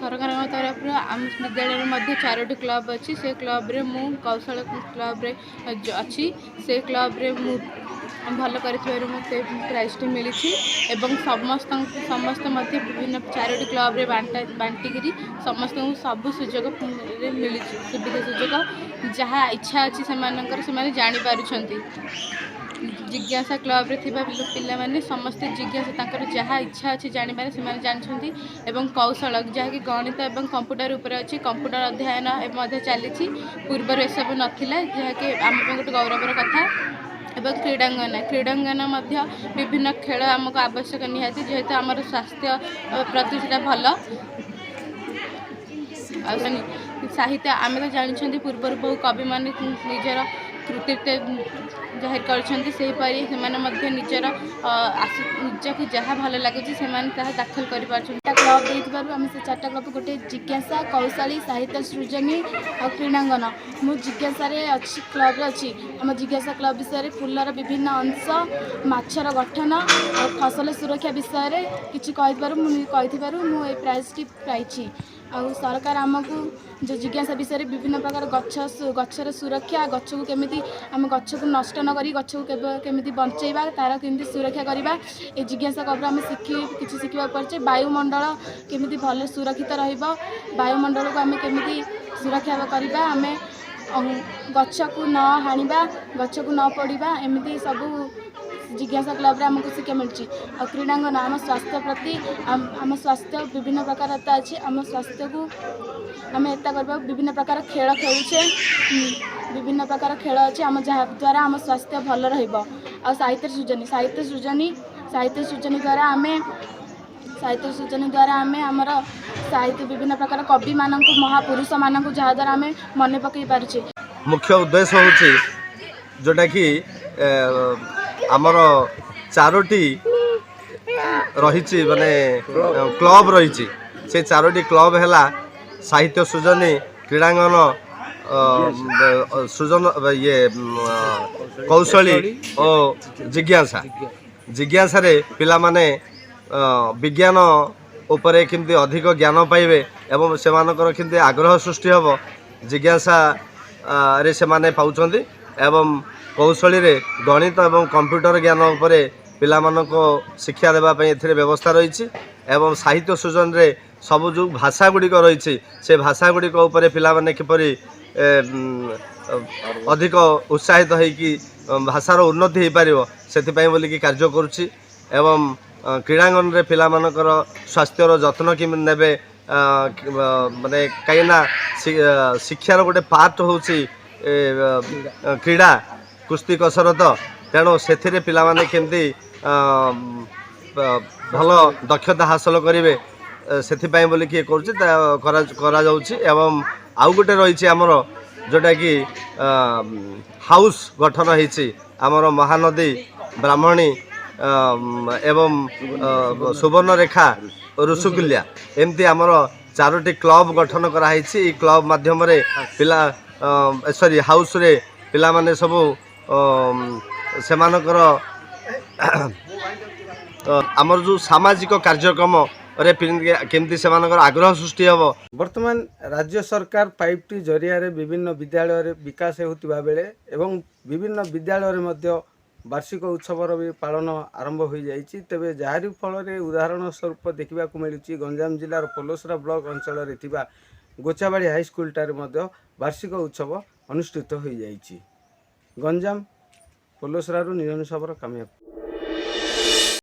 सरकार तरफ आम विद्यालय चारोटी क्लब अच्छी से क्लब रे मु कौशल क्लब रे अच्छी से क्लब रे मु भल कर मत प्राइज मिली एवं समस्त विभिन्न चारोटी क्लब रे बांटिकी समस्त सब सुजोग मिली सुविधा सुजोग जहाँ इच्छा अच्छी से जापार जिज्ञासा क्लब रे थिबा पिला माने समस्त जिज्ञासा जहाँ इच्छा अच्छी जानवर से जानते एवं कौशल जहाँकि गणित और कंप्यूटर उपर अच्छी कंप्यूटर अध्ययन चली पूर्वर एसबू नाला जहाँकि आम गोटे गौरवर कथा एवं क्रीडांगन विभिन्न खेल आमको आवश्यक निहाती जेहेतु आमर स्वास्थ्य प्रति भल साहित्य आम तो जानते पूर्वर बहु कवि मान निजर कृतित्व जाहिर करपरी निजर निजक जहाँ भल लगे दाखल कर क्लब देथिबारु आम से चार्टा क्लब गोटे जिज्ञासा कौशली साहित्य सृजनी और क्रीडांगन मु जिज्ञासा अच्छी क्लब अच्छी आम जिज्ञासा क्लब विषय फूलर विभिन्न अंश माछर गठन और फसल सुरक्षा विषय किसी कही मुझे प्राइज टी पाई आ सरकार आमको जो जिज्ञासा विषय विभिन्न प्रकार गचर सुरक्षा गच को केमी आम गच को नष्ट न करी गच को केमी बचेबा तार केमी सुरक्षा करवा ये जिज्ञासा कब्र आम किसी शिखा पारे वायुमंडल केमी भल सुरक्षित वायुमंडल को आम केमी सुरक्षा करवा आम गच को न हाणिबा गच को न पड़ा एमती सब जिज्ञासा क्लब रे आमको शिक्षा मिली और क्रीडांगन आम स्वास्थ्य प्रति आम स्वास्थ्य विभिन्न प्रकार अच्छी आम स्वास्थ्य को आम एता करवा विभिन्न प्रकार खेल खेलुचे विभिन्न प्रकार खेल अच्छे आम जहाँ द्वारा आम स्वास्थ्य भल रहा साहित्य सृजनी द्वारा आम आमर साहित्य विभिन्न प्रकार कवि मान महापुरुष मान जहाँ द्वारा आम मन पकई पारे मुख्य उद्देश्य हूँ जोटा कि आमर चारोटी रही माने क्लब रही से चारोटी क्लब है साहित्य सृजनी क्रीडांगन सृजन ये कौशली और जिज्ञासा पिला माने विज्ञान उपरे किंतु अधिक ज्ञान पाइबे एवं से किंतु आग्रह सृष्टि हम जिज्ञासा रे से माने पाउछंती एवं कौशली रे गणित एवं कंप्यूटर ज्ञान उपरे पिला मानको शिक्षा देबा पई एथिरे व्यवस्था रही एवं साहित्य सृजन रे सब जो भाषा गुड़िक रही से भाषा गुड़िक उपरे पिला माने किपरि अधिक उत्साहित होइकि भाषार उन्नति हो पारिबो सेथिपई बोलिकि कार्य करूछि एवं क्रीडांगन रे पिला मानकर स्वास्थ्यर जत्न कि नेबे माने कईना शिक्षार गोटे पार्ट होछि क्रीड़ा कुस्ती कसरत तेणु से पिला माने केमती भल दक्षता हासिल करेंगे से बोलिकी करुँच एवं आउ गोटे रही आमर जोटा कि हाउस गठन होती आमर महानदी ब्राह्मणी एवं सुवर्णरेखा ऋषुकुल्या एमती आमर चारोटी क्लब गठन कराई क्लब माध्यम पिला सॉरी हाउस रे पिला माने सबू सेमानकर आमर जो सामाजिक कार्यक्रम रे केमती सेमानकर आग्रह सृष्टि हम। वर्तमान राज्य सरकार 5टी जरिया रे विभिन्न विद्यालय रे विकास होतिबा बेले एवं विभिन्न विद्यालय रे मध्य वार्षिक उत्सवर भी पालन आरंभ हो जाइछि तेबे जाहारी फल रे उदाहरण स्वरूप देखा मिलूँ गंजाम जिलार पलोसरा ब्लॉक अंचल रे थिबा गोचाबाड़ी हाई स्कूल टारे मध्य वार्षिक उत्सव अनुष्ठित हो जाइछि। गंजाम पलोसरा निरंजन साबर कामयाब।